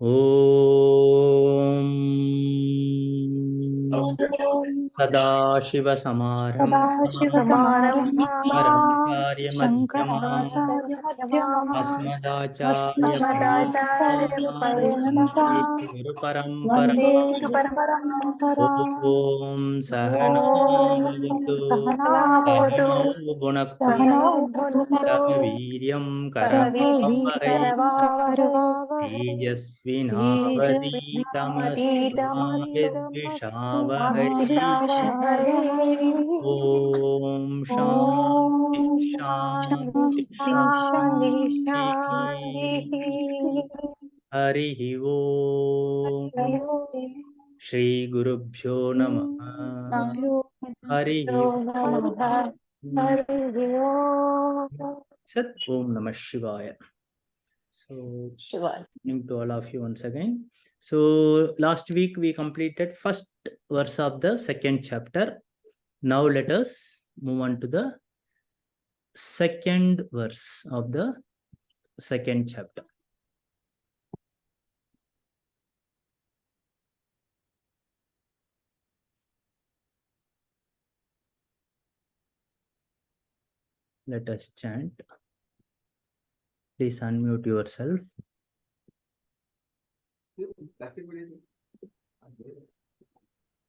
Om Sadashiva Shangaracharyamanyamam Guru Paramparam. Vande Guru Parampara. Om Sahana Om Sahanavatu Sahano Bhunaktu Sahanavatu Sahaviryam Sahaviryam Karavavahe Karavavahe Tejasvinavaditamastu Ma Tejasvinavaditamastu Ma Vidvishavahe. Vidvishavahe. Om Shanti Om Shanti Shanti Shanti. Shanti Harihi Om. Shri Gurubhyo Namaha. Harihi Om. Sat Om Namah Shivaya. So, evening to all of you once again. So, last week we completed first verse of the second chapter. Now let us move on to the second verse of the second chapter. Let us chant. Please unmute yourself.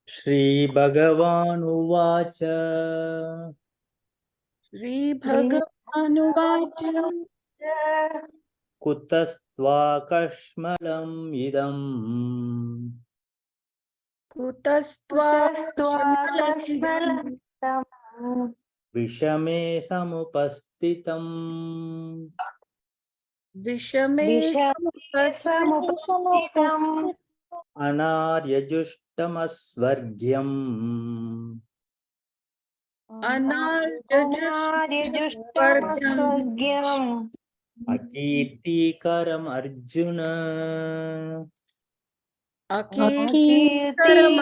Shri Bhagavan Uvacha. Shri Bhagavanuvacha Kutastva Kashmalam Idam. Kutastva Kashmalam Vishame Samupastitam. Vishame Samupasthit Anaryajushtamasvargyam. Anaryajushtamasvargyam Akirtikaram Arjuna. Akirtikaram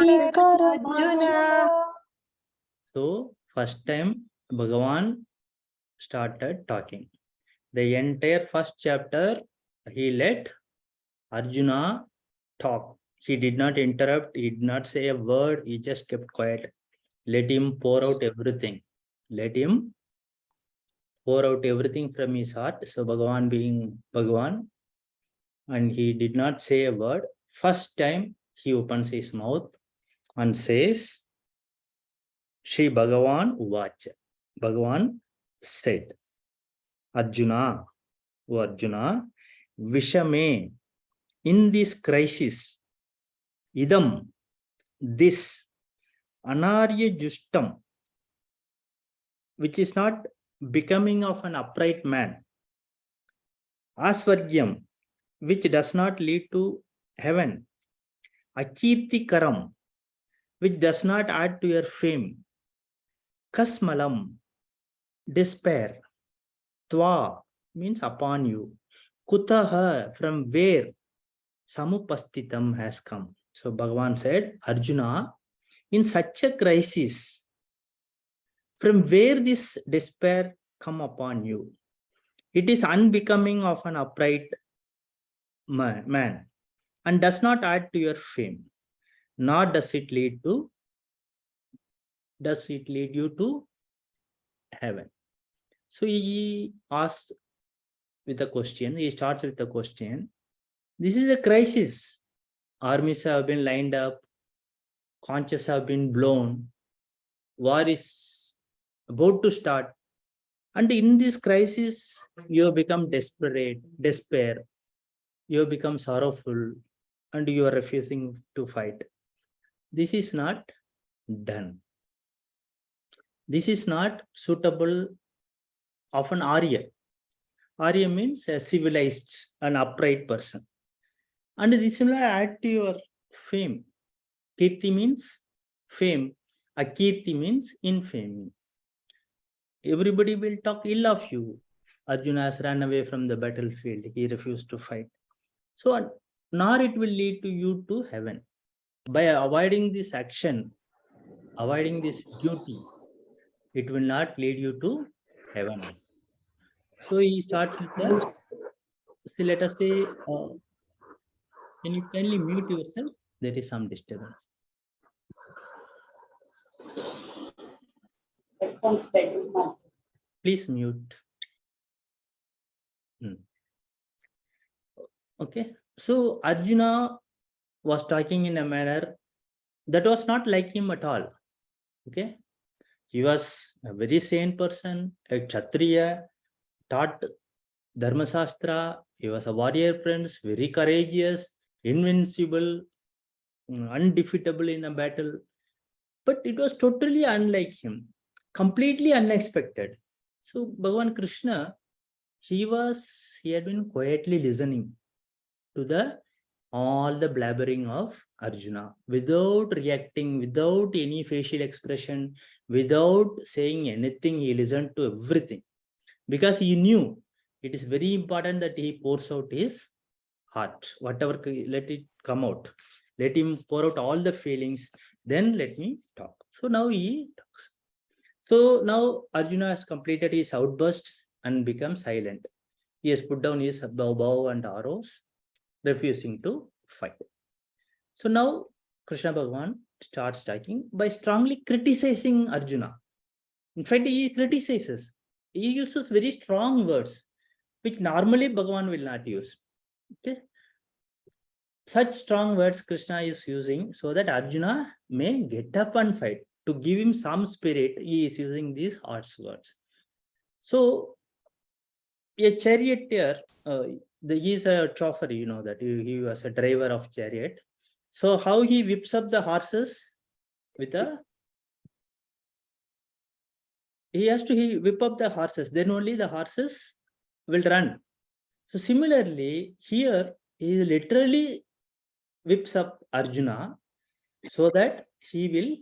Arjuna. So, first time Bhagavan started talking. The entire first chapter, he let Arjuna talk. He did not interrupt, he did not say a word, he just kept quiet. Let him pour out everything. Let him pour out everything from his heart. So Bhagavan being Bhagavan, and he did not say a word. First time he opens his mouth and says, Shri Bhagavan Uvacha. Bhagavan said, Arjuna, O Arjuna, Vishame, in this crisis, Idam, this, Anarya Justam, which is not becoming of an upright man, Asvargyam, which does not lead to heaven, Akirti Karam, which does not add to your fame, Kasmalam, despair, Tva means upon you, Kutaha, from where Samupastitam has come. So Bhagavan said, Arjuna, in such a crisis, from where this despair come upon you? It is unbecoming of an upright man and does not add to your fame, nor does it lead you to heaven. So he asks with a question, he starts with a question. This is a crisis. Armies have been lined up, conches have been blown, war is about to start. And in this crisis, you have become despair, you have become sorrowful, and you are refusing to fight. This is not done. This is not suitable of an Arya. Arya means a civilized, an upright person. And this will add to your fame. Kirti means fame. Akirti means infamy. Everybody will talk ill of you. Arjuna has run away from the battlefield. He refused to fight. So, nor it will lead to you to heaven. By avoiding this action, avoiding this duty, it will not lead you to heaven. So he starts with the, see, let us say, Can you kindly mute yourself? There is some disturbance. Please mute. Okay. So Arjuna was talking in a manner that was not like him at all. Okay. He was a very sane person, a Kshatriya, taught Dharma Shastra. He was a warrior prince, very courageous, invincible, undefeatable in a battle. But it was totally unlike him, completely unexpected. So Bhagavan Krishna, he had been quietly listening to all the blabbering of Arjuna without reacting, without any facial expression, without saying anything. He listened to everything because he knew it is very important that he pours out his heart, whatever, let it come out. Let him pour out all the feelings, then let me talk. So now he talks. So now Arjuna has completed his outburst and become silent. He has put down his bow and arrows, refusing to fight. So now Krishna Bhagavan starts talking by strongly criticizing Arjuna. In fact, he criticizes. He uses very strong words, which normally Bhagavan will not use. Okay. Such strong words Krishna is using so that Arjuna may get up and fight. To give him some spirit, he is using these harsh words. So a charioteer, he is a chauffeur, you know that he was a driver of chariot. So how he whips up the horses with he has to whip up the horses, then only the horses will run. So similarly, here he literally whips up Arjuna so that he will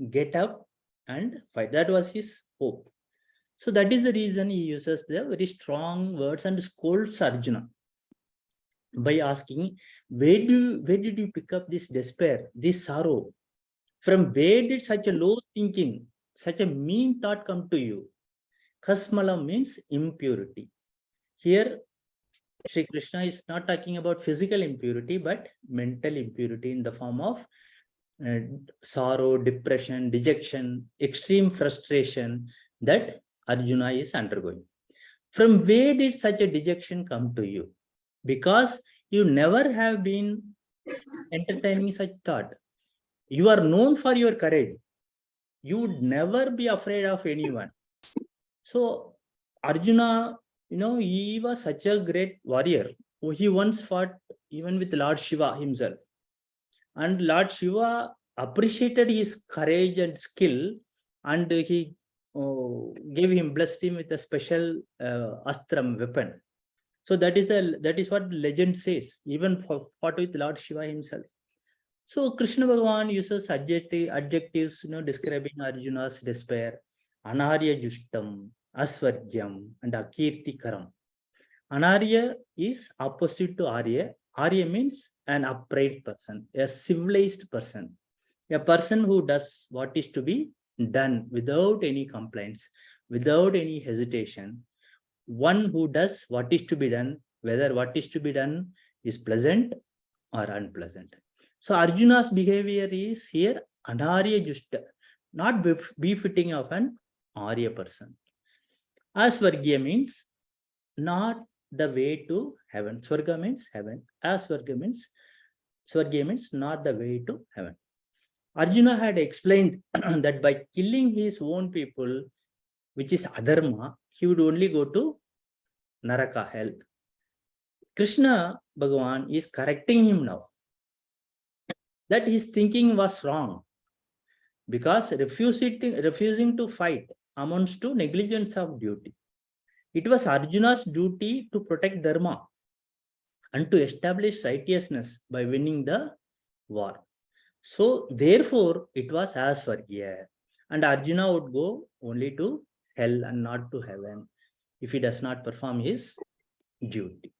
get up and fight. That was his hope. So that is the reason he uses the very strong words and scolds Arjuna by asking, where did you pick up this despair, this sorrow? From where did such a low thinking, such a mean thought come to you? Kasmala means impurity. Here, Sri Krishna is not talking about physical impurity, but mental impurity in the form of sorrow, depression, dejection, extreme frustration that Arjuna is undergoing. From where did such a dejection come to you? Because you never have been entertaining such thought. You are known for your courage. You would never be afraid of anyone. So Arjuna, he was such a great warrior. He once fought even with Lord Shiva himself. And Lord Shiva appreciated his courage and skill, and he blessed him with a special astram weapon. So that is what the legend says, even fought with Lord Shiva himself. So Krishna Bhagavan uses adjectives, describing Arjuna's despair: Anarya Jushtam, Asvargyam, and Akirti Karam. Anarya is opposite to Arya. Arya means an upright person, a civilized person, a person who does what is to be done without any complaints, without any hesitation. One who does what is to be done, whether what is to be done is pleasant or unpleasant. So Arjuna's behavior is here Anarya Jushta, not befitting of an Arya person. Asvargya means not the way to heaven. Swarga means heaven. Asvargya means not the way to heaven. Arjuna had explained that by killing his own people, which is adharma, he would only go to Naraka, hell. Krishna Bhagavan is correcting him now that his thinking was wrong, because refusing to fight amounts to negligence of duty. It was Arjuna's duty to protect Dharma and to establish righteousness by winning the war. So therefore, it was Asvargya, and Arjuna would go only to hell and not to heaven if he does not perform his duty.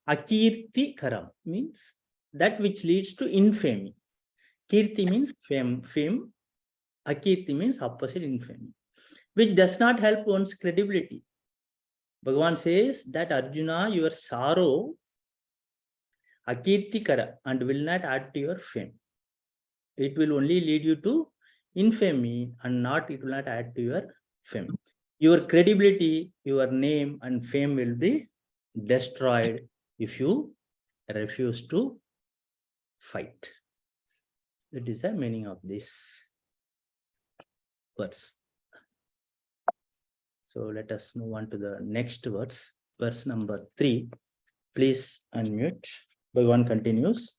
Akirti Karam means that which leads to infamy. Kirti means fame. Akirti means opposite, infamy, which does not help one's credibility. Bhagavan says that Arjuna, your sorrow akirtikara, and will not add to your fame. It will only lead you to infamy and not, it will not add to your fame. Your credibility, your name and fame will be destroyed if you refuse to fight. That is the meaning of this verse. So let us move on to the next verse, verse number 3. Please unmute. Bhagavan continues.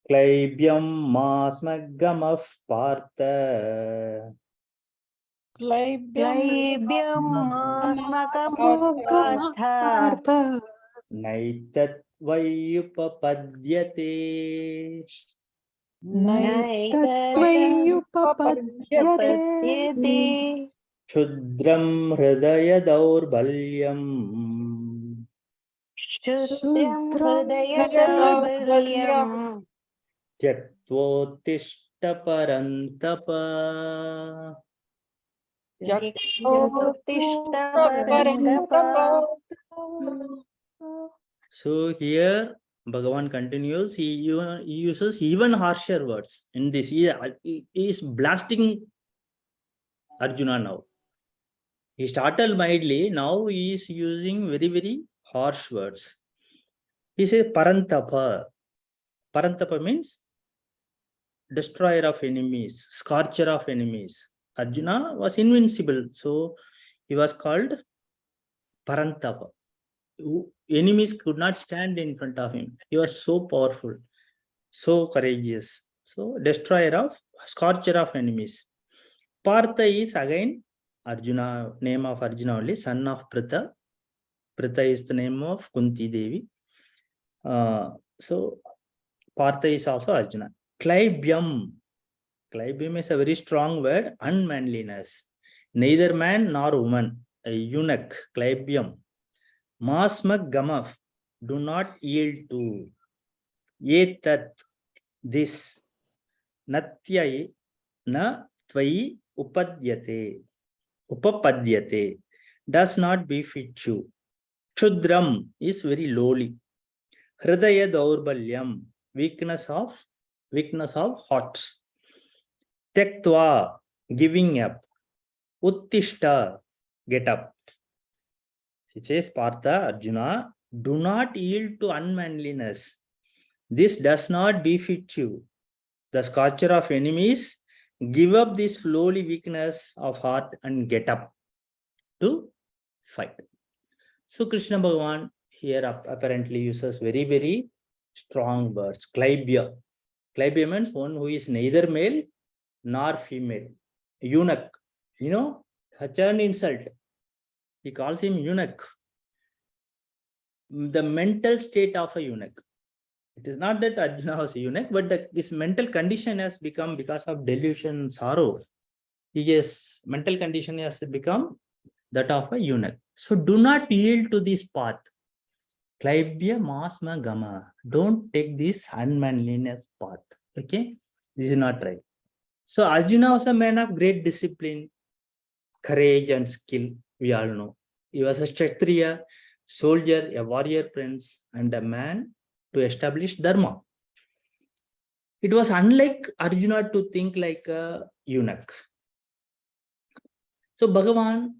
Klaibyam masmagamaf partha. Klaibyam Naitat vayupapadyate. Naitatvayyupapadyate Shudram hridaya daurbalyam. Shudram hridaya daurbalyam Tyaktvottishta parantapa. Yaktotishta parantapa. So here Bhagavan continues, he uses even harsher words in this. He is blasting Arjuna now. He started mildly, now he is using very, very harsh words. He says parantapa. Parantapa means destroyer of enemies, scorcher of enemies. Arjuna was invincible, so he was called Parantapa. Enemies could not stand in front of him. He was so powerful, so courageous. So destroyer of, scorcher of enemies. Partha is again Arjuna, name of Arjuna only, son of Pritha. Pritha is the name of Kunti Devi. So Partha is also Arjuna. Klaibyam. Klaibyam is a very strong word, unmanliness. Neither man nor woman, a eunuch, Klaibyam. Masmak gamaf, do not yield to. Etat, this. Natyai na tvai upadyate. Upapadyate, does not befit you. Chudram is very lowly. Hridaya daurbalyam, weakness of heart. Tektva, giving up. Uttishta, get up. It says Partha, Arjuna, do not yield to unmanliness. This does not befit you. The scorcher of enemies, give up this lowly weakness of heart and get up to fight. So Krishna Bhagavan here apparently uses very, very strong words. Klaibya. Klaibya means one who is neither male nor female. Eunuch. You know, such an insult. He calls him eunuch. The mental state of a eunuch. It is not that Arjuna was a eunuch, but his mental condition has become, because of delusion, sorrow. His mental condition has become that of a eunuch. So do not yield to this path. Klaibya masma gama. Don't take this unmanliness path. Okay? This is not right. So Arjuna was a man of great discipline, courage and skill. We all know. He was a Kshatriya, soldier, a warrior prince, and a man to establish dharma. It was unlike Arjuna to think like a eunuch. So Bhagavan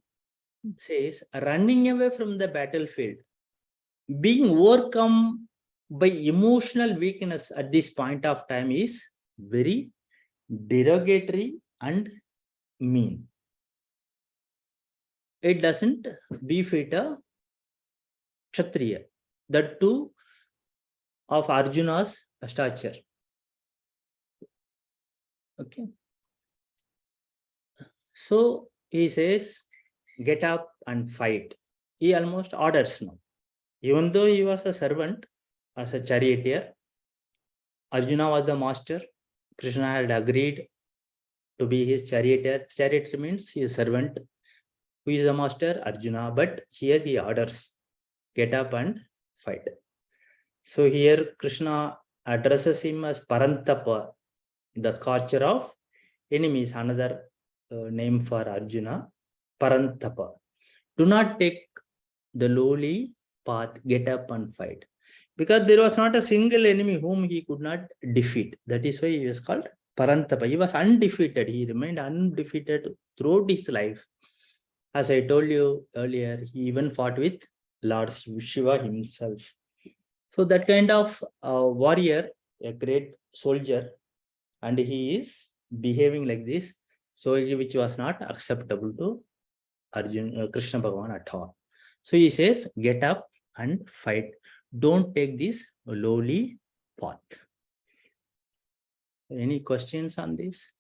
says, running away from the battlefield, being overcome by emotional weakness at this point of time is very derogatory and mean. It doesn't befit a Kshatriya. That too of Arjuna's stature. Okay. So he says, get up and fight. He almost orders now. Even though he was a servant as a charioteer, Arjuna was the master. Krishna had agreed to be his charioteer. Charioteer means he is servant. Who is the master? Arjuna. But here he orders, get up and fight. So here Krishna addresses him as Parantapa, the scorcher of enemies, another name for Arjuna, Parantapa. Do not take the lowly path, get up and fight. because there was not a single enemy whom he could not defeat. That is why he was called Parantapa. He was undefeated. He remained undefeated throughout his life. As I told you earlier, he even fought with Lord Shiva himself. So that kind of warrior, a great soldier, and he is behaving like this, so which was not acceptable to Krishna Bhagavan at all. So he says, get up and fight. Don't take this lowly path. Any questions on this?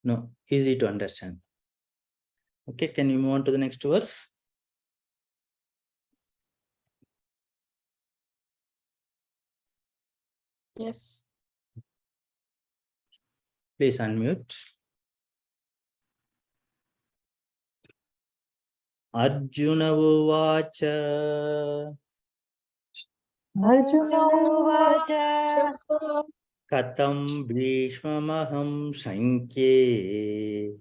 No, easy to understand. Okay, can you move on to the next verse? Yes. Please unmute. Arjuna Uvacha Arjuna उवाच Katam Bhishmamaham Sankye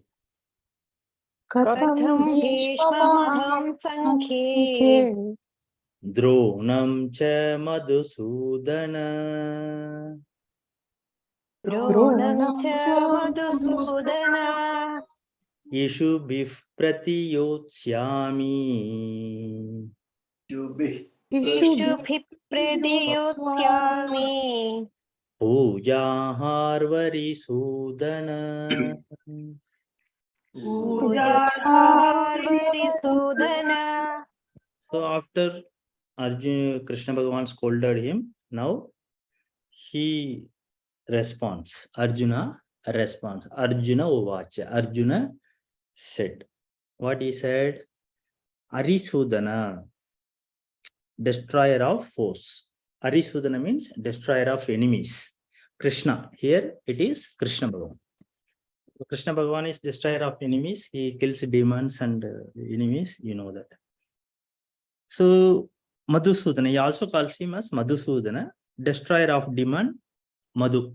Katham कथं Bhishmamaham भीष्ममहं सङ्ख्ये Sankhe Dronam cha Madhusudana द्रोणं च Dronam cha Madhusudan Ishubhih Pratiyotshyami Ishubhi इषुभिः Yotswami प्रतियोत्स्यामि Pujaharvarisudana. पूजार्हरिसूदन. So after Arjuna, Krishna Bhagavan scolded him, now he responds. Arjuna responds. Arjuna Uvacha. Arjuna said. What he said? Arisudana, destroyer of foes. Arisudana means destroyer of enemies. Krishna. Here it is Krishna Bhagavan. Krishna Bhagavan is destroyer of enemies. He kills demons and enemies. You know that. So Madhusudana, he also calls him as Madhusudana, destroyer of demon Madhu.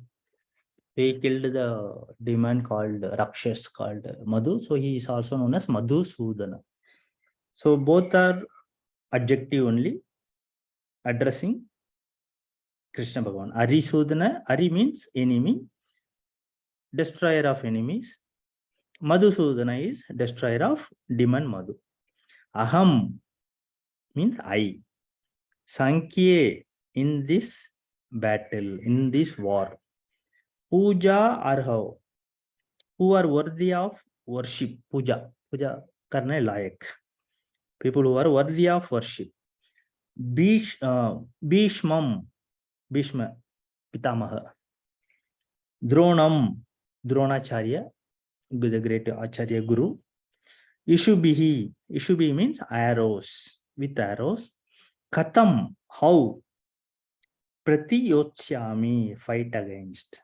He killed the demon called Rakshas called Madhu. So he is also known as Madhusudana. So both are adjective only addressing Krishna Bhagavan. Arisudana, Ari means enemy, destroyer of enemies. Madhusudana is destroyer of demon Madhu. Aham means I. Sankhye, in this battle, in this war. Puja arhav, who are worthy of worship. Puja, puja karne layak. People who are worthy of worship. Bhishmam, Bhishma, Pitamaha. Dronam, Dronacharya, the great Acharya Guru. Ishubhihi, Ishubhi means arrows, with arrows. Katam, how? Pratiyotsyami, fight against.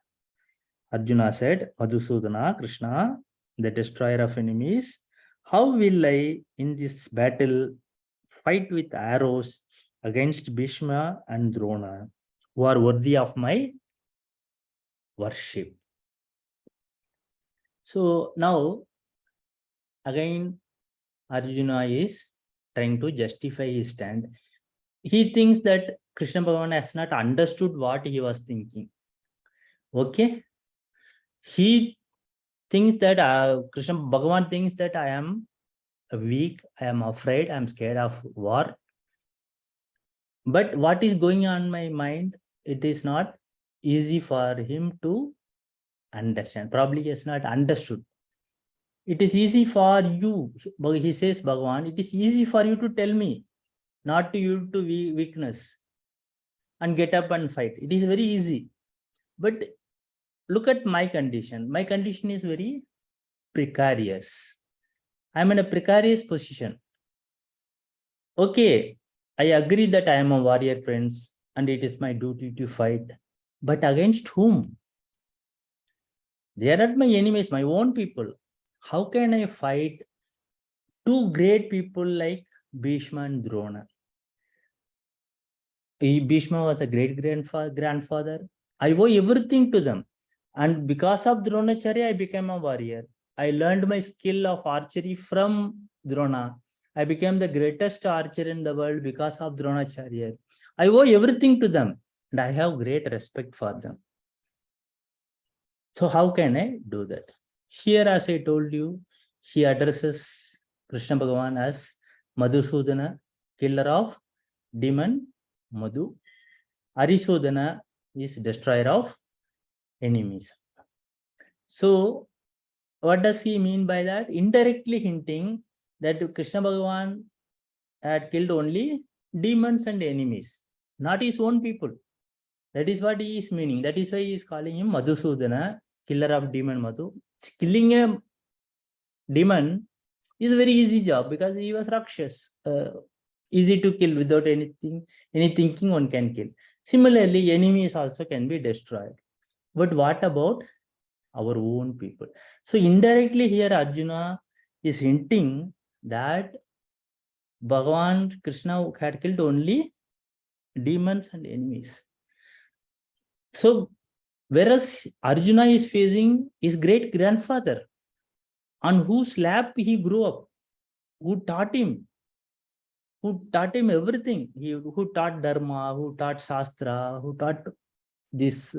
Arjuna said, Madhusudana, Krishna, the destroyer of enemies, how will I in this battle fight with arrows against Bhishma and Drona, who are worthy of my worship? So now, again, Arjuna is trying to justify his stand. He thinks that Krishna Bhagavan has not understood what he was thinking. Okay? He thinks that Krishna Bhagavan thinks that I am weak, I am afraid, I am scared of war. But what is going on in my mind, it is not easy for him to understand. Probably he has not understood. It is easy for you, he says, Bhagavan, it is easy for you to tell me, not to you to weakness and get up and fight. It is very easy. But look at my condition. My condition is very precarious. I am in a precarious position. Okay, I agree that I am a warrior prince and it is my duty to fight. But against whom? They are not my enemies, my own people. How can I fight two great people like Bhishma and Drona? Bhishma was a great grandfather. I owe everything to them. And because of Dronacharya, I became a warrior. I learned my skill of archery from Drona. I became the greatest archer in the world because of Dronacharya. I owe everything to them and I have great respect for them. So how can I do that? Here, as I told you, he addresses Krishna Bhagavan as Madhusudana, killer of demon Madhu. Arisudana is destroyer of enemies. So what does he mean by that? Indirectly hinting that Krishna Bhagavan had killed only demons and enemies, not his own people. That is what he is meaning. That is why he is calling him Madhusudana, killer of demon Madhu. Killing a demon is a very easy job because he was Rakshas. Easy to kill without any thinking one can kill. Similarly, enemies also can be destroyed. But what about our own people? So indirectly here Arjuna is hinting that Bhagavan Krishna had killed only demons and enemies. So whereas Arjuna is facing his great grandfather on whose lap he grew up, who taught him everything, who taught Dharma, who taught Shastra, who taught this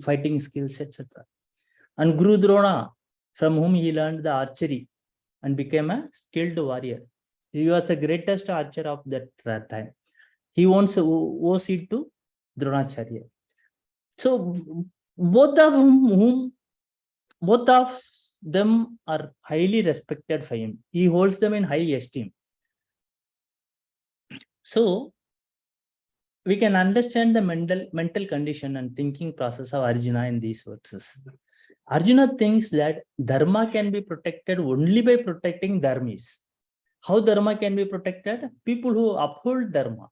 fighting skills, etc. And Guru Drona, from whom he learned the archery and became a skilled warrior. He was the greatest archer of that time. He owes it to Dronacharya. So both of them are highly respected by him. He holds them in high esteem. So we can understand the mental condition and thinking process of Arjuna in these verses. Arjuna thinks that Dharma can be protected only by protecting Dharmis. How Dharma can be protected? People who uphold Dharma.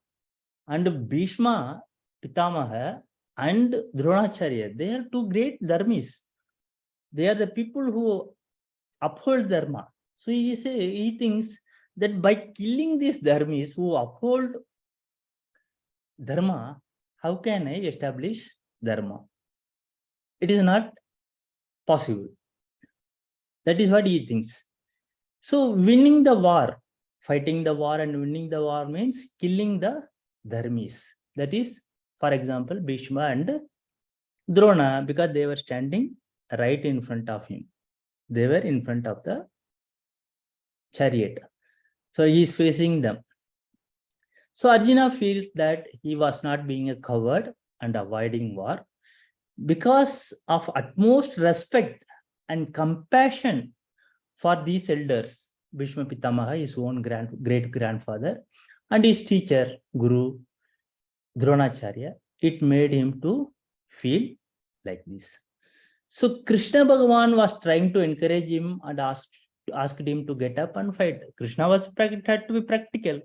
And Bhishma, Pitamaha, and Dronacharya, they are two great Dharmis. They are the people who uphold Dharma. So he thinks that by killing these Dharmis who uphold Dharma, how can I establish Dharma? It is not possible. That is what he thinks. So winning the war, fighting the war and winning the war means killing the Dharmis. That is, for example, Bhishma and Drona, because they were standing right in front of him. They were in front of the chariot. So he is facing them. So Arjuna feels that he was not being a coward and avoiding war. Because of utmost respect and compassion for these elders, Bhishma Pitamaha, his own great-grandfather, and his teacher, Guru Dronacharya, it made him to feel like this. So Krishna Bhagavan was trying to encourage him and asked him to get up and fight. Krishna had to be practical.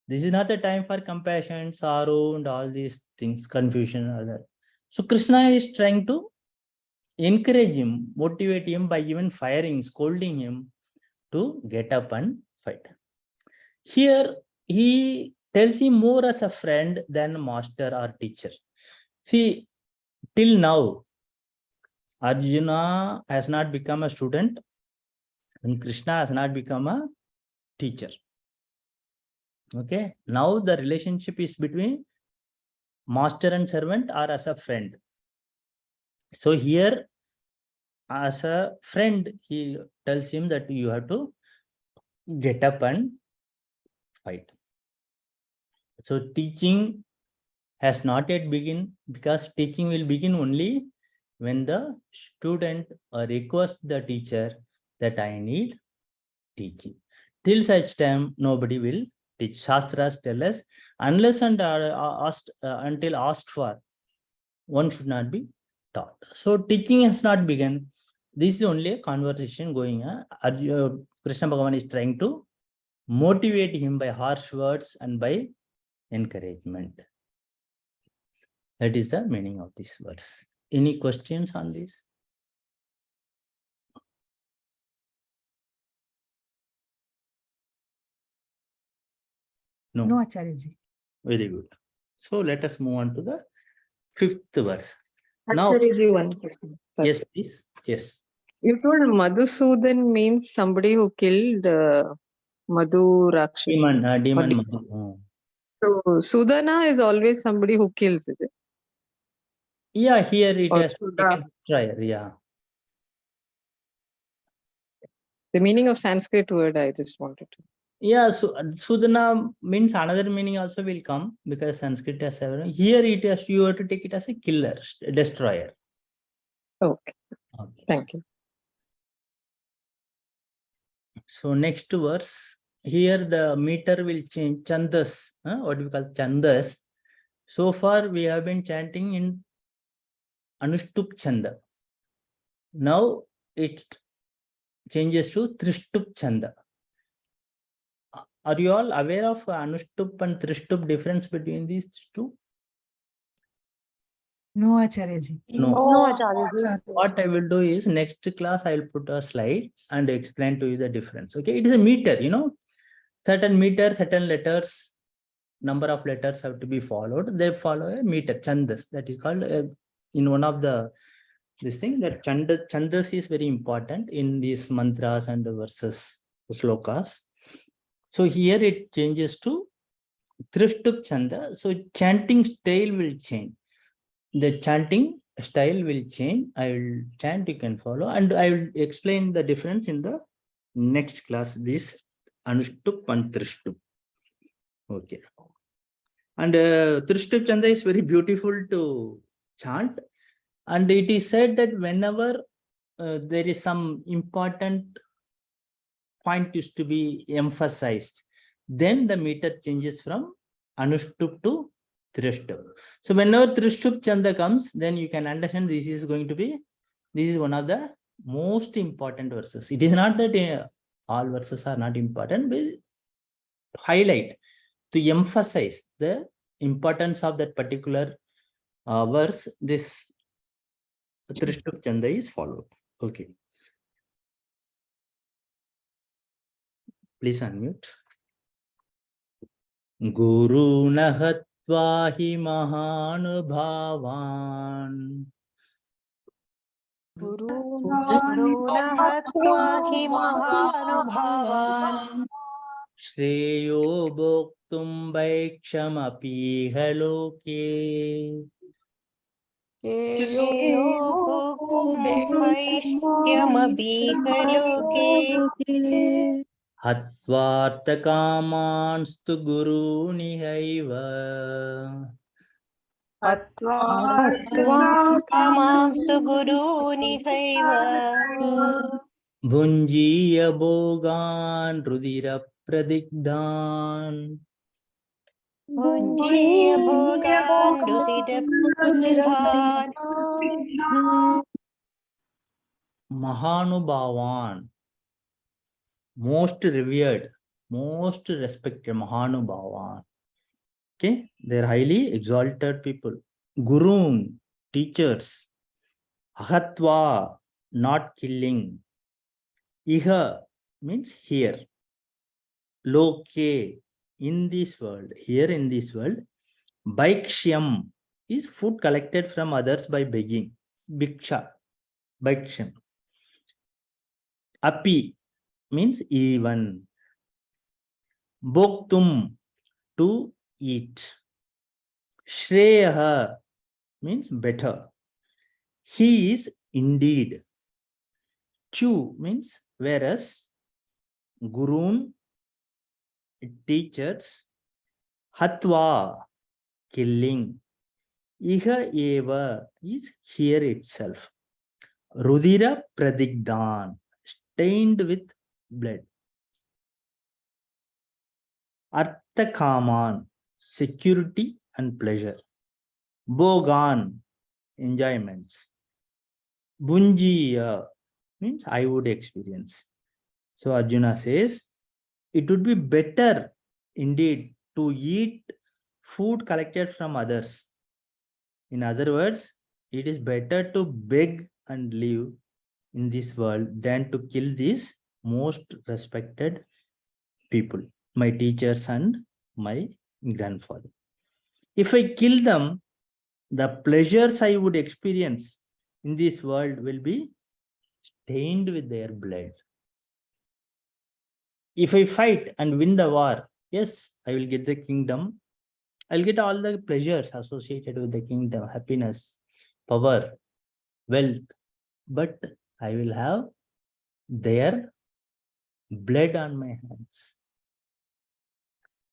This is not a time for compassion, sorrow, and all these things, confusion, and all that. So Krishna is trying to encourage him, motivate him by even firing, scolding him to get up and fight. Here, he tells him more as a friend than master or teacher. See, till now, Arjuna has not become a student and Krishna has not become a teacher. Okay, now the relationship is between master and servant or as a friend. So here, as a friend, he tells him that you have to get up and fight. So teaching has not yet begun, because teaching will begin only when the student requests the teacher that I need teaching. Till such time, nobody will teach. Shastras tell us, unless and until asked for, one should not be taught. So teaching has not begun. This is only a conversation going on. Krishna Bhagavan is trying to motivate him by harsh words and by encouragement. That is the meaning of these words. Any questions on this? No. No, Acharyaji. Very good. So let us move on to the fifth verse. Now, Acharyaji, one question. Sorry. yes, please. Yes. You told Madhusudan means somebody who killed Madhu Rakshas. Demon Madhu. Madhu. Oh. So Sudana is always somebody who kills, is it? Yeah, here it Or has Sudha. taken destroyer. Yeah. The meaning of Sanskrit word I just wanted to. Yeah, so Sudana means another meaning also will come because Sanskrit has several. Here it has, you have to take it as a killer, destroyer. Okay. Okay. Thank you. So next verse, here the meter will change. Chandas, what we call chandas. So far we have been chanting in Anushtup Chanda. Now it changes to Trishtup Chanda. Are you all aware of Anushtup and Trishtup difference between these two? No, Acharyaji. No. No, Acharya. What I will do is next class I will put a slide and explain to you the difference. Okay, it is a meter, certain meter, certain letters, number of letters have to be followed. They follow a meter, chandas. That is called in one of the this thing that chandas is very important in these mantras and verses, slokas. So here it changes to Trishtup Chanda. So chanting style will change. The chanting style will change. I will chant, you can follow, and I will explain the difference in the next class, this Anushtup and Trishtup. Okay. And Trishtup Chanda is very beautiful to chant. And it is said that whenever there is some important point is to be emphasized, then the meter changes from Anushtup to Trishtup. So whenever Trishtup Chanda comes, then you can understand this is going to be, this is one of the most important verses. It is not that all verses are not important, but highlight, to emphasize the importance of that particular verse, this Trishtup Chanda is followed. Okay. Please unmute. Guru Nahatva hi Mahanubhavan Guruna hatva hi mahanubhavan Shreyo Bhoktum Vaikshamapi Haloke Shreyo bhuktum vaishyamabhiha loke Hatvartha Kamanstu Guru Nihaiva Atvarthamamstu gurunihaiva Bhunjiya Bhogan Rudira Pradigdhan Bhunjiya bhogan rudirabdhan Mahanubhavan, most revered, most respected Mahanubhavan. Okay, they're highly exalted people. Gurun, teachers. Ahatva, not killing. Iha means here. Loke, in this world, here in this world. Bhaikshyam is food collected from others by begging. Bhiksha, Bhaikshyam. Api means even. Bhoktum, to eat. Shreyaha means better. He is indeed. Chu means whereas. Gurun, teachers. Hatva, killing. Iha eva is here itself. Rudira pradigdan, stained with blood. Arthakaman, security and pleasure. Bhogan, enjoyments. Bunjiya means I would experience. So Arjuna says, it would be better indeed to eat food collected from others. In other words, it is better to beg and live in this world than to kill these most respected people, my teachers and my grandfather. If I kill them, the pleasures I would experience in this world will be stained with their blood. If I fight and win the war, yes, I will get the kingdom. I'll get all the pleasures associated with the kingdom, happiness, power, wealth, but I will have their blood on my hands.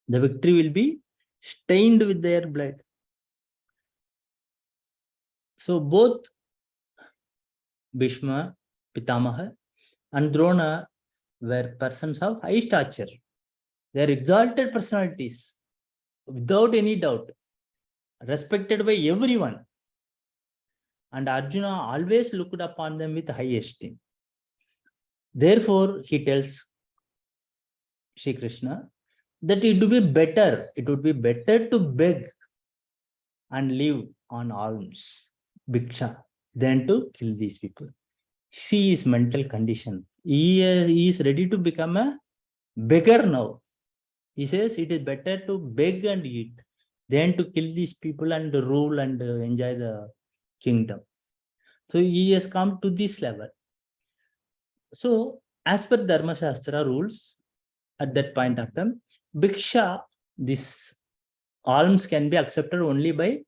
The victory will be stained with their blood. So both Bhishma, Pitamaha, and Drona were persons of high stature. They are exalted personalities, without any doubt, respected by everyone. And Arjuna always looked upon them with high esteem. Therefore, he tells Shri Krishna that it would be better to beg and live on alms, bhiksha, than to kill these people. See his mental condition. He is ready to become a beggar now. He says it is better to beg and eat than to kill these people and rule and enjoy the kingdom. So he has come to this level. So as per Dharma Shastra rules, at that point of time, bhiksha, this alms can be accepted only by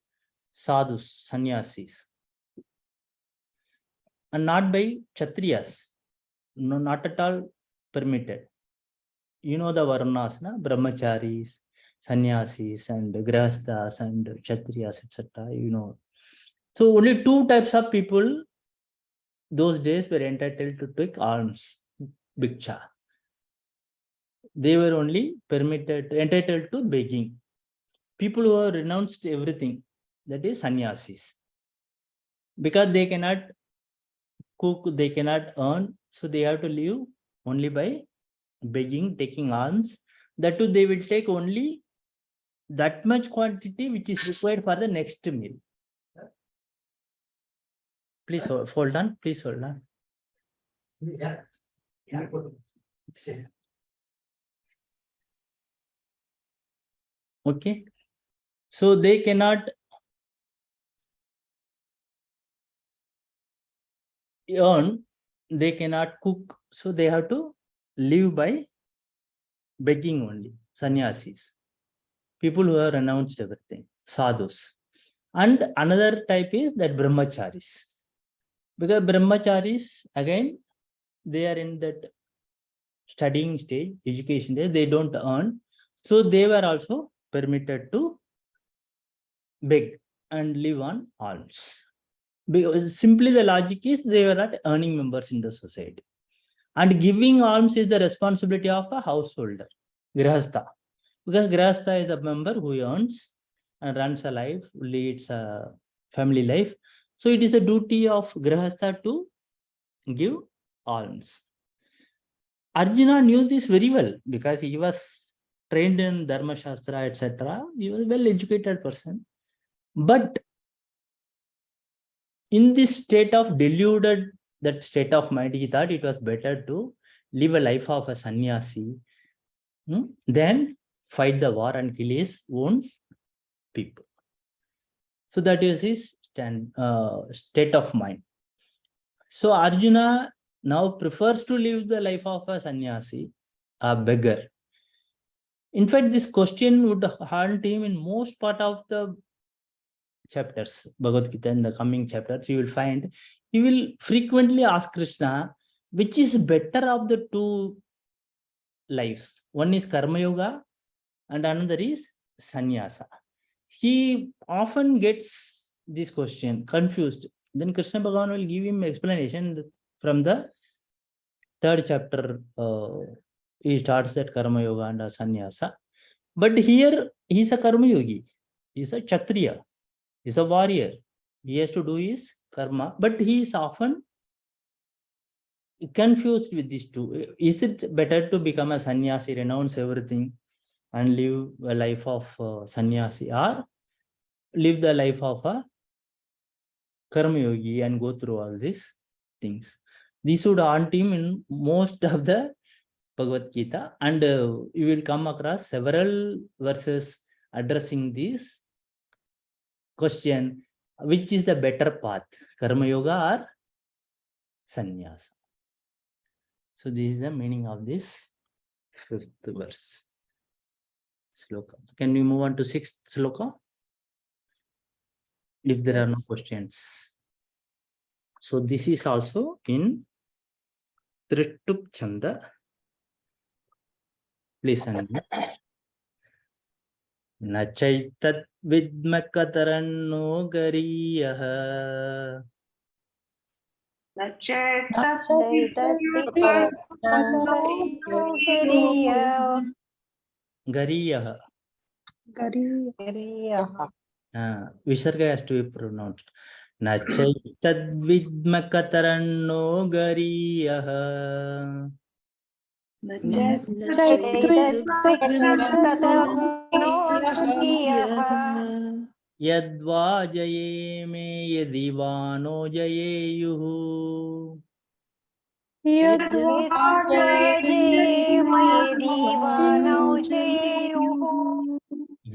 sadhus, sannyasis, and not by kshatriyas. No, not at all permitted. You know the varnas, na? Brahmacharis, sannyasis, and grihasthas, and kshatriyas, etc. You know. So only two types of people those days were entitled to take alms, bhiksha. They were only entitled to begging. People who have renounced everything, that is sannyasis. Because they cannot cook, they cannot earn, so they have to live only by begging, taking alms. That too, they will take only that much quantity which is required for the next meal. Please hold on. Please hold on. Okay. So they cannot earn, they cannot cook, so they have to live by begging only. Sannyasis, people who have renounced everything, sadhus. And another type is that brahmacharis. Because brahmacharis, again, they are in that studying stage, education stage, they don't earn. So they were also permitted to beg and live on alms. Because simply the logic is they were not earning members in the society. And giving alms is the responsibility of a householder, grihastha. Because grihastha is a member who earns and runs a life, leads a family life. So it is the duty of grihastha to give alms. Arjuna knew this very well because he was trained in Dharma Shastra, etc. He was a well-educated person. But in this state of deluded, that state of mind, he thought it was better to live a life of a sannyasi than fight the war and kill his own people. So that is his state of mind. So Arjuna now prefers to live the life of a sannyasi, a beggar. In fact, this question would haunt him in most part of the chapters, Bhagavad Gita. In the coming chapters, you will find he will frequently ask Krishna, which is better of the two lives? One is Karma Yoga and another is Sannyasa. He often gets this question confused. Then Krishna Bhagavan will give him explanation from the third chapter. He starts that Karma Yoga and Sannyasa. But here he is a Karma Yogi. He is a Kshatriya. He is a warrior. He has to do his karma. But he is often confused with these two. Is it better to become a sannyasi, renounce everything and live a life of sannyasi, or live the life of a karma yogi and go through all these things? These would haunt him in most of the Bhagavad Gita, and you will come across several verses addressing this question, which is the better path, karma yoga or sannyasa? So this is the meaning of this 5th verse. Sloka. Can we move on to 6th sloka? If there are no Yes. questions. So this is also in Tritup Chanda. Please unmute. न चैतद् विद्मकतरन्नो गरीयः गरीयः विसर्ग has to be pronounced. न चैतद् विद्मकतरन्नो गरीयः यद्वा जयेमे यदि वा no जयेयुः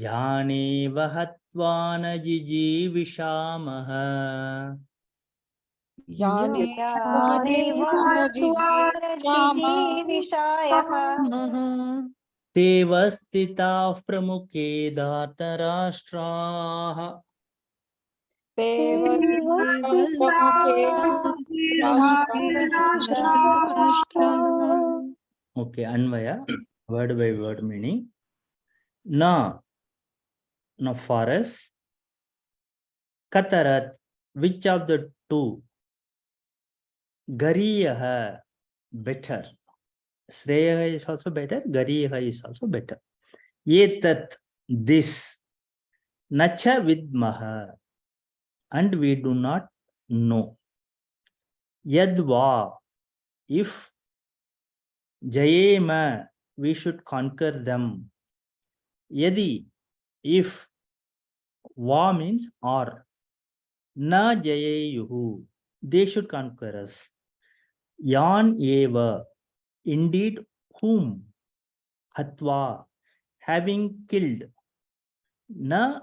यानेव हत्वा न जिजीविषामः तेव स्थिताः प्रमुखे धार्तराष्ट्राः Okay, Anvaya, word by word meaning. Na, no forest. Katarat, which of the two? Gariyaha, better. Sreyaha is also better. Gariyaha is also better. Yetat, this. Nacha vidmaha, and we do not know. Yadva, if. Jayema, we should conquer them. Yadi, if. Va means or. Na jayeyuhu, they should conquer us. Yan eva, indeed whom. Hatva, having killed. Na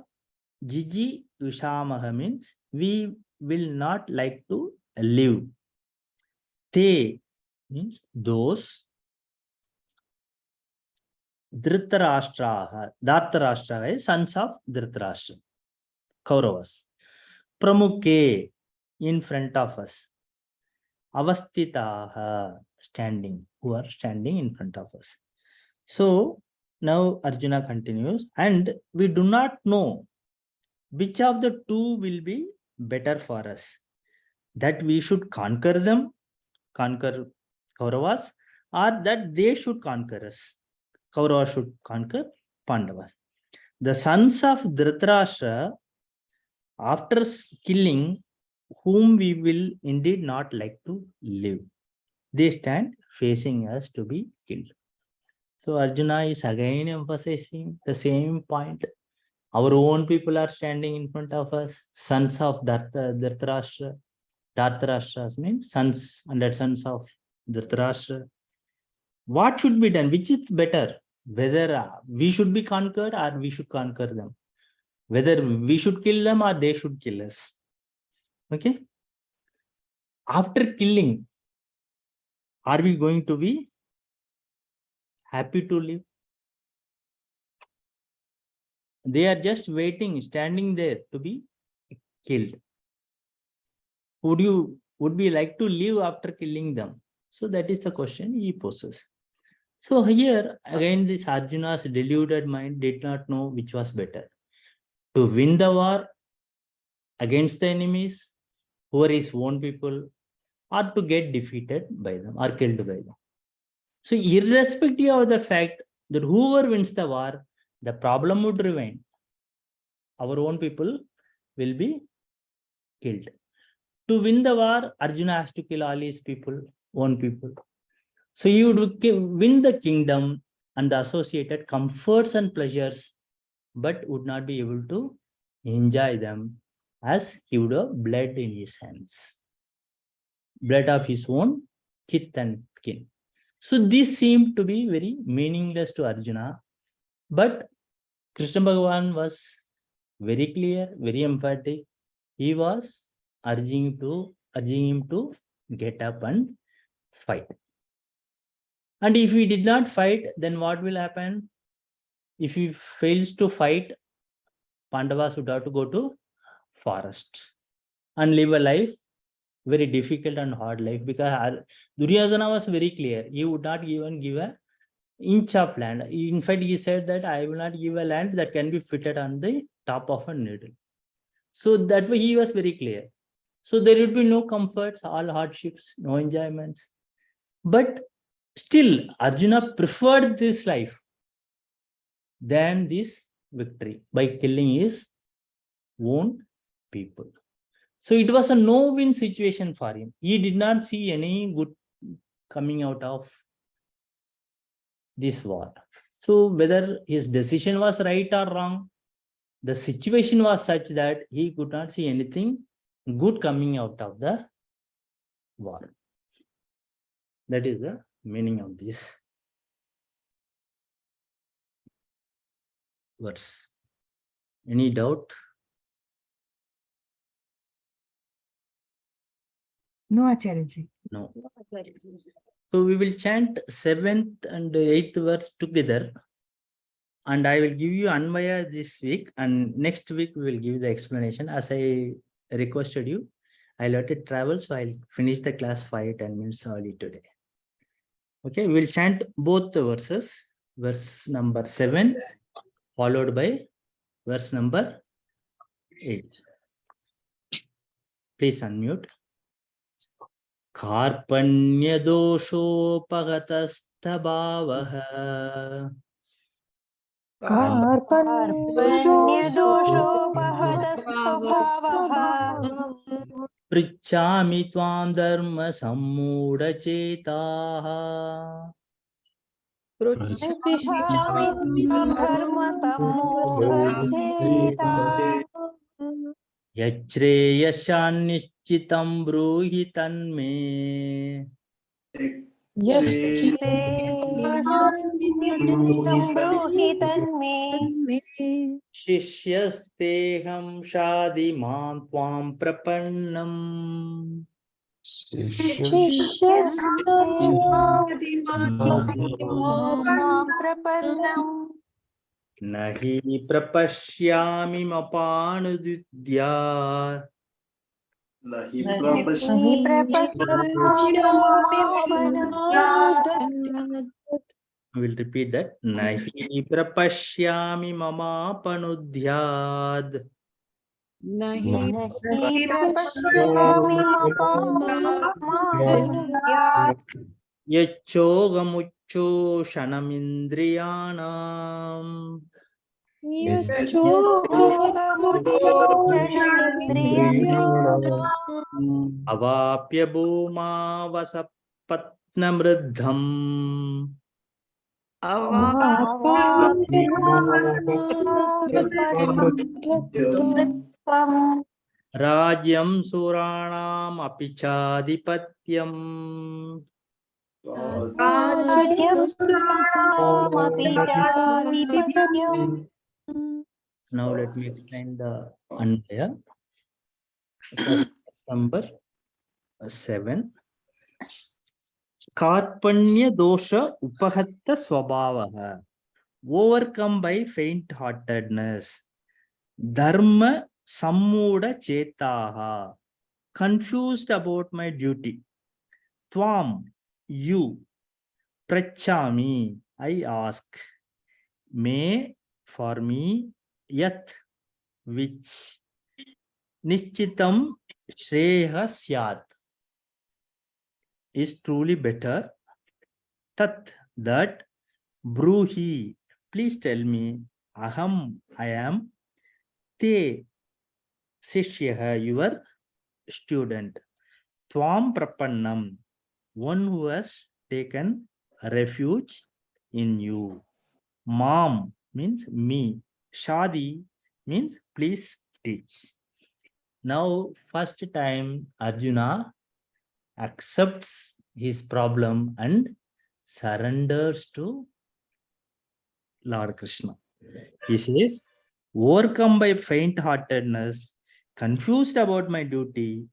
jiji vishamaha means we will not like to live. Te means those. Dhritarashtraha, Dhartarashtraha is sons of Dhritarashtra, Kauravas. Pramukhe, in front of us. Avastitaha, standing, who are standing in front of us. So now Arjuna continues, and we do not know which of the two will be better for us. That we should conquer them, conquer Kauravas, or that they should conquer us. Kauravas should conquer Pandavas. The sons of Dhritarashtra, after killing whom we will indeed not like to live, they stand facing us to be killed. So Arjuna is again emphasizing the same point. Our own people are standing in front of us, sons of Dhritarashtra. Dhartarashtra means sons and sons of Dhritarashtra. What should be done? Which is better? Whether we should be conquered or we should conquer them. Whether we should kill them or they should kill us. Okay. After killing, are we going to be happy to live? They are just waiting, standing there to be killed. Would we like to live after killing them? So that is the question he poses. So here again, this Arjuna's deluded mind did not know which was better. To win the war against the enemies, who are his own people, or to get defeated by them or killed by them. So irrespective of the fact that whoever wins the war, the problem would remain. Our own people will be killed. To win the war, Arjuna has to kill all his people, own people. So he would win the kingdom and the associated comforts and pleasures, but would not be able to enjoy them as he would have blood in his hands. Blood of his own kith and kin. So this seemed to be very meaningless to Arjuna, but Krishna Bhagavan was very clear, very emphatic. He was urging him to get up and fight. And if he did not fight, then what will happen? If he fails to fight, Pandavas would have to go to forest and live a life, very difficult and hard life, because Duryodhana was very clear. He would not even give a inch of land. In fact, he said that I will not give a land that can be fitted on the top of a needle. So that way he was very clear. So there would be no comforts, all hardships, no enjoyments. But still, Arjuna preferred this life than this victory by killing his own people. So it was a no-win situation for him. He did not see any good coming out of this war. So whether his decision was right or wrong, the situation was such that he could not see anything good coming out of the war. That is the meaning of this verse. Any doubt? No, Acharyaji. No. So we will chant 7th and 8th verse together. And I will give you Anvaya this week, and next week we will give the explanation. As I requested you, I let it travel, so I'll finish the class 5-10 minutes early today. Okay, we'll chant both the verses. Verse number 7 followed by verse number 8. Please unmute. Karpanyadoshopagatasthabhavah कार्पण्यदोषोपहतस्वभावः पृच्छामि त्वां धर्म सम्मूढचेताः पृच्छामि त्वां धर्मसम्मूढचेताः यच्छ्रेयस्यान्निश्चितं ब्रूहि तन्मे निश्चितं ब्रूहि तन्मे शिष्यस्तेऽहं शाधि मां त्वां प्रपन्नम् मां प्रपन्नम् न हि प्रपश्यामि मपानुद्यात् हि प्रपश्याम्यमपनुद्यात् I will repeat that. Nahi prapashyami mamapanudhyad. हि प्रपश्यामि मपानुद्यात् Yachogamuchoshanamindriyanam. Avapya bhuma vasapatnamruddham. Rajyam suranam apichadipatyam. Now let me explain the Anvaya. Number 7. Karpanya dosha upahatta swabhavaha. Overcome by faint-heartedness. Dharma sammuda chetaha. Confused about my duty. Tvam, you. Prachami, I ask. Me, for me. Yat, which. Nishchitam shreha syat, is truly better. Tat, that. Bruhi, please tell me. Aham, I am. Te, Sishyaha, your student. Tvam prapannam, one who has taken refuge in you. Mam means me. Shadi means please teach. Now, first time Arjuna accepts his problem and surrenders to Lord Krishna. He says, overcome by faint-heartedness, confused about my duty,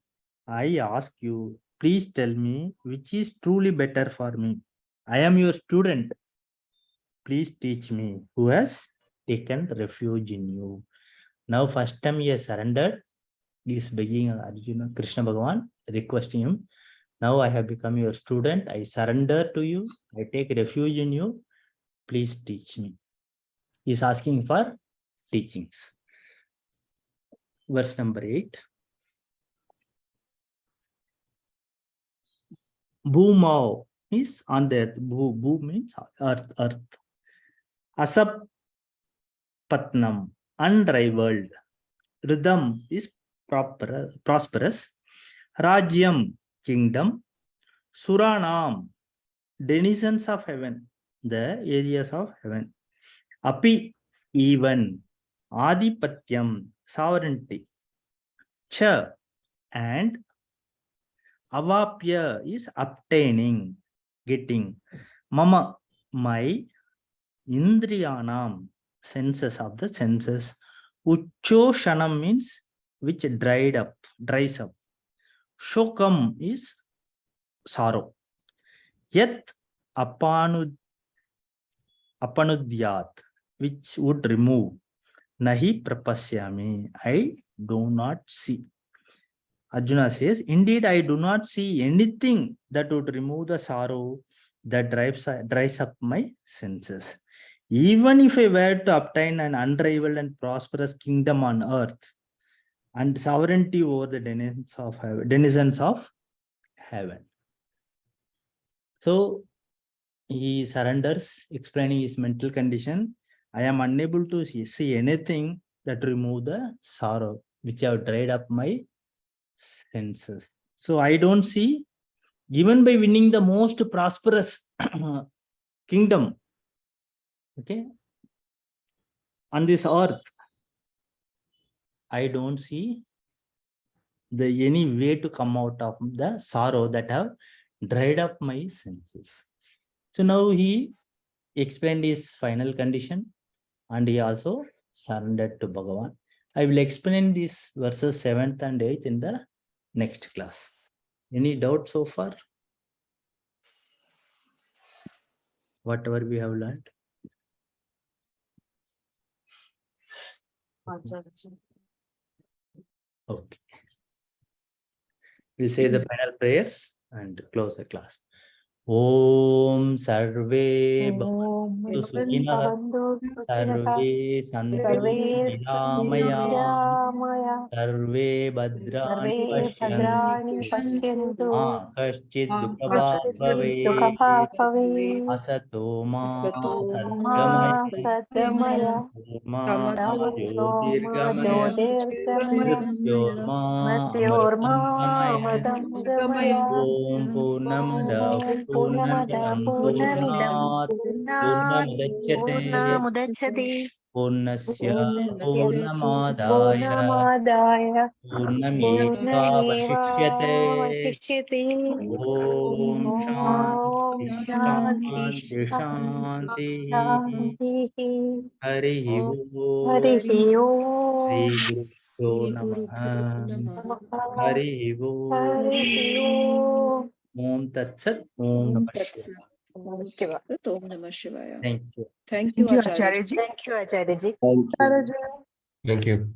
I ask you, please tell me which is truly better for me. I am your student. Please teach me. Who has taken refuge in you? Now, first time he has surrendered. He is begging Arjuna, Krishna Bhagavan, requesting him. Now I have become your student. I surrender to you. I take refuge in you. Please teach me. He is asking for teachings. Verse number 8. Bhumau is on the earth. Bhu means earth. Asap Patnam, unrivaled. Rhythm is prosperous. Rajyam, kingdom. Suranam, denizens of heaven, the areas of heaven. Api, even. Adipatyam, sovereignty. Cha, and. Avapya is obtaining, getting. Mama, my. Indriyanam, senses of the senses. Uchoshanam means which dries up. Shokam is sorrow. Yet apanudyat, which would remove. Nahi prapasyami, I do not see. Arjuna says, indeed, I do not see anything that would remove the sorrow that dries up my senses. Even if I were to obtain an unrivaled and prosperous kingdom on earth and sovereignty over the denizens of heaven. So he surrenders, explaining his mental condition. I am unable to see anything that remove the sorrow which have dried up my senses. So I don't see, even by winning the most prosperous kingdom, okay, on this earth, I don't see any way to come out of the sorrow that have dried up my senses. So now he explained his final condition and he also surrendered to Bhagavan. I will explain these verses 7th and 8th in the next class. Any doubt so far? Whatever we have learned. Okay. We'll say the final prayers and close the class. Om Sarve Bhavantu Sukhinah, Sarve Santu Sarve Niramaya, Niramaya, Sarve Sarve Bhadrani Bhadrani Pashyantu, Pashyantu, Ma Kaschid Dukhabhat Dukhabhat Bhavet, Bhavet, Asato Ma Ma Sadgamaya, Sadgamaya, Tamasoma Tamaso Ma Jyotirgamaya, Jyotirgamaya, Mrityorma Mrityorma Amritangamaya. Mritangamaya, Om Purnamada Om Purnamada Purnamidam Purnamidam Purnat Purnat Purnamudachyate Purnamudachyate Purnasya Purnasya Purnamadaya Purnamadaya Purnamevavashishyate. Purnamevavashishyate. Om Om Shanti Shanti Shanti Shanti. Shanti. Hari Om. Harihi Shri Om. Gurubhyo Namaha. Hari Om. Harihi Om. Om Tat Sat. Om Namah Shivaya. Om Namah Shivaya. Thank you. Thank you, Thank you, Acharya. Acharya ji. Thank you, Acharya ji. Thank you. Acharya ji. Thank you.